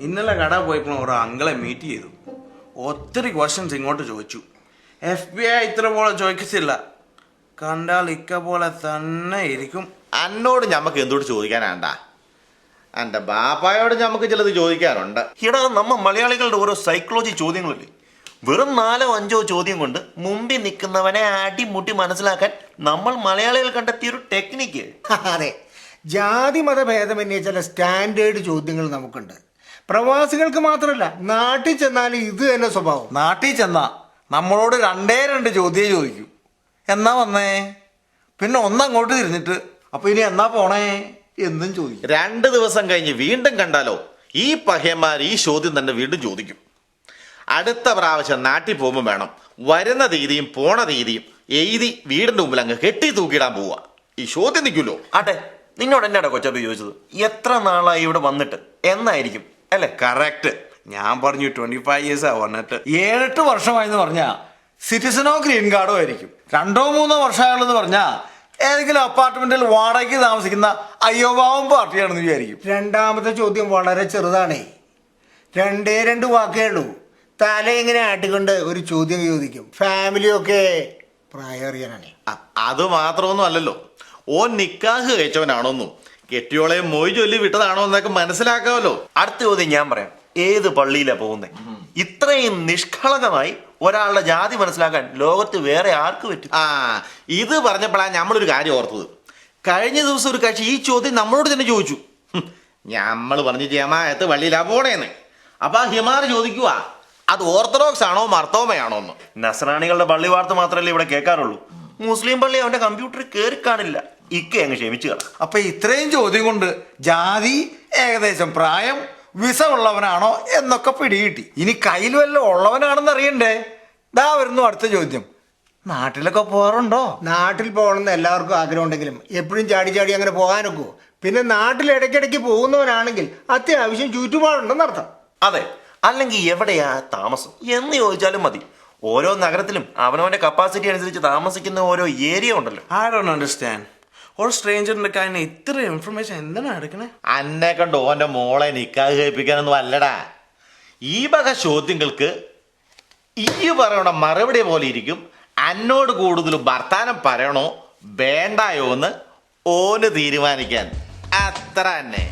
ഇന്നലെ കട പോയപ്പോൾ ഒരു അങ്കിളെ മീറ്റ് ചെയ്തു. ഒത്തിരി ക്വസ്റ്റ്യൻസ് ഇങ്ങോട്ട് ചോദിച്ചു. FBI ഇത്ര പോലെ ചോദിക്കത്തില്ല. കണ്ടാൽ ഇക്ക പോലെ തന്നെ ഇരിക്കും. എന്നോട് ഞമ്മക്ക് എന്തുകൊണ്ട് ചോദിക്കാനാണ്ടാ? എൻ്റെ ബാപ്പായോട് ഞമ്മക്ക് ചിലത് ചോദിക്കാനുണ്ട്. ഇടാ, നമ്മ മലയാളികളുടെ ഓരോ സൈക്കോളജി ചോദ്യങ്ങളില്ലേ, വെറും 4-5 ചോദ്യം കൊണ്ട് മുമ്പിൽ നിൽക്കുന്നവനെ അടിമുട്ടി മനസ്സിലാക്കാൻ നമ്മൾ മലയാളികൾ കണ്ടെത്തിയൊരു ടെക്നിക്ക്. അതെ, ജാതി മത ഭേദമന്യേ ചില സ്റ്റാൻഡേർഡ് ചോദ്യങ്ങൾ നമുക്കുണ്ട്. പ്രവാസികൾക്ക് മാത്രമല്ല, നാട്ടിൽ ചെന്നാലും ഇത് തന്നെ സ്വഭാവം. നാട്ടിൽ ചെന്നാ നമ്മളോട് 2 ചോദ്യം ചോദിക്കും. എന്നാ വന്നേ, പിന്നെ ഒന്നങ്ങോട്ട് തിരിഞ്ഞിട്ട് അപ്പൊ ഇനി എന്നാ പോണേ എന്നും ചോദിക്കും. 2 ദിവസം കഴിഞ്ഞ് വീണ്ടും കണ്ടാലോ ഈ പഹയന്മാർ ഈ ചോദ്യം തന്നെ വീണ്ടും ചോദിക്കും. അടുത്ത പ്രാവശ്യം നാട്ടിൽ പോകുമ്പോൾ വേണം വരുന്ന തീയതിയും പോണ തീയതിയും എഴുതി വീടിന്റെ മുമ്പിൽ അങ്ങ് കെട്ടി തൂക്കിയിടാൻ പോവുക. ഈ ചോദ്യം നിൽക്കുമല്ലോ. ആട്ടെ, നിന്നോട് എന്നാടാ കൊച്ചപ്പി ചോദിച്ചത്? എത്ര നാളായി ഇവിടെ വന്നിട്ട് എന്നായിരിക്കും അല്ലേ? കറക്റ്റ്. ഞാൻ പറഞ്ഞു 25 years വന്നിട്ട്. 7-8 വർഷമായെന്ന് പറഞ്ഞാ സിറ്റിസണോ ഗ്രീൻ കാർഡോ ആയിരിക്കും. 2-3 വർഷമായുള്ളെന്ന് പറഞ്ഞാ ഏതെങ്കിലും അപ്പാർട്ട്മെന്റിൽ വാടകയ്ക്ക് താമസിക്കുന്ന അയ്യോപാവം പാർട്ടിയാണെന്ന് വിചാരിക്കും. രണ്ടാമത്തെ ചോദ്യം വളരെ ചെറുതാണേ. 2 വാക്കേ ഉള്ളൂ. തല ഇങ്ങനെ ആട്ടിക്കൊണ്ട് ഒരു ചോദ്യം ചോദിക്കും. ഫാമിലിയൊക്കെ പ്രായം അറിയാനാണ്. അത് മാത്രമൊന്നും അല്ലല്ലോ, ഓൻ നിക്കാഹ് കഴിച്ചവനാണോന്നും കെട്ടിയോളെ മൊയ് ചൊല്ലി വിട്ടതാണോ എന്നൊക്കെ മനസ്സിലാക്കാമല്ലോ. അടുത്ത ചോദ്യം ഞാൻ പറയാം. ഏത് പള്ളിയിലാ പോകുന്നത്? ഇത്രയും നിഷ്കളങ്കമായി ഒരാളുടെ ജാതി മനസ്സിലാക്കാൻ ലോകത്ത് വേറെ ആർക്ക് പറ്റും? ഇത് പറഞ്ഞപ്പോഴാണ് നമ്മളൊരു കാര്യം ഓർത്തത്. കഴിഞ്ഞ ദിവസം ഒരു കക്ഷി ഈ ചോദ്യം നമ്മളോട് തന്നെ ചോദിച്ചു. നമ്മൾ പറഞ്ഞു ജമാഅത്ത് പള്ളിയിലാ പോണേന്ന്. അപ്പൊ ആ ഹിമാർ ചോദിക്കുക, അത് ഓർത്തഡോക്സ് ആണോ മർത്തോമയാണോ എന്ന്. നസ്രാണികളുടെ പള്ളി വാർത്ത മാത്രമല്ലേ ഇവിടെ കേൾക്കാറുള്ളൂ. മുസ്ലിം പള്ളി അവന്റെ കമ്പ്യൂട്ടറിൽ കയറി കാണില്ല. ഇക്ക അങ്ങ് ക്ഷമിച്ചു കളാം. അപ്പൊ ഇത്രയും ചോദ്യം കൊണ്ട് ജാതി, ഏകദേശം പ്രായം, വിസ ഉള്ളവനാണോ എന്നൊക്കെ പിടികിട്ടി. ഇനി കയ്യിൽ വല്ല ഉള്ളവനാണെന്ന് അറിയണ്ടേ? ദാ വരുന്നു അടുത്ത ചോദ്യം. നാട്ടിലൊക്കെ പോകാറുണ്ടോ? നാട്ടിൽ പോകണമെന്ന് എല്ലാവർക്കും ആഗ്രഹം ഉണ്ടെങ്കിലും എപ്പോഴും ചാടി ചാടി അങ്ങനെ പോകാനൊക്കുമോ? പിന്നെ നാട്ടിൽ ഇടയ്ക്കിടയ്ക്ക് പോകുന്നവനാണെങ്കിൽ അത്യാവശ്യം ചുറ്റുപാടുണ്ടെന്ന് അർത്ഥം. അതെ, അല്ലെങ്കിൽ എവിടെയാ താമസം എന്ന് ചോദിച്ചാലും മതി. ഓരോ നഗരത്തിലും അവനവന്റെ കപ്പാസിറ്റി അനുസരിച്ച് താമസിക്കുന്ന ഓരോ ഏരിയ ഉണ്ടല്ലോ. I don't understand. ഒരു സ്ട്രേഞ്ചറിന്റെ കാര്യം ഇത്ര ഇൻഫർമേഷൻ എന്തിനാ എടുക്കണേ? അന്നെ കണ്ട് ഓന്റെ മോളെ നിക്കാഹ് കഴിപ്പിക്കാനൊന്നും അല്ലടാ. ഈ വക ചോദ്യങ്ങൾക്ക് ഈ പറയണ മറുപടി പോലെ ഇരിക്കും. എന്നോട് കൂടുതൽ വർത്താനം പറയണോ വേണ്ടായോ എന്ന് ഓന് തീരുമാനിക്കാൻ. അത്ര തന്നെ.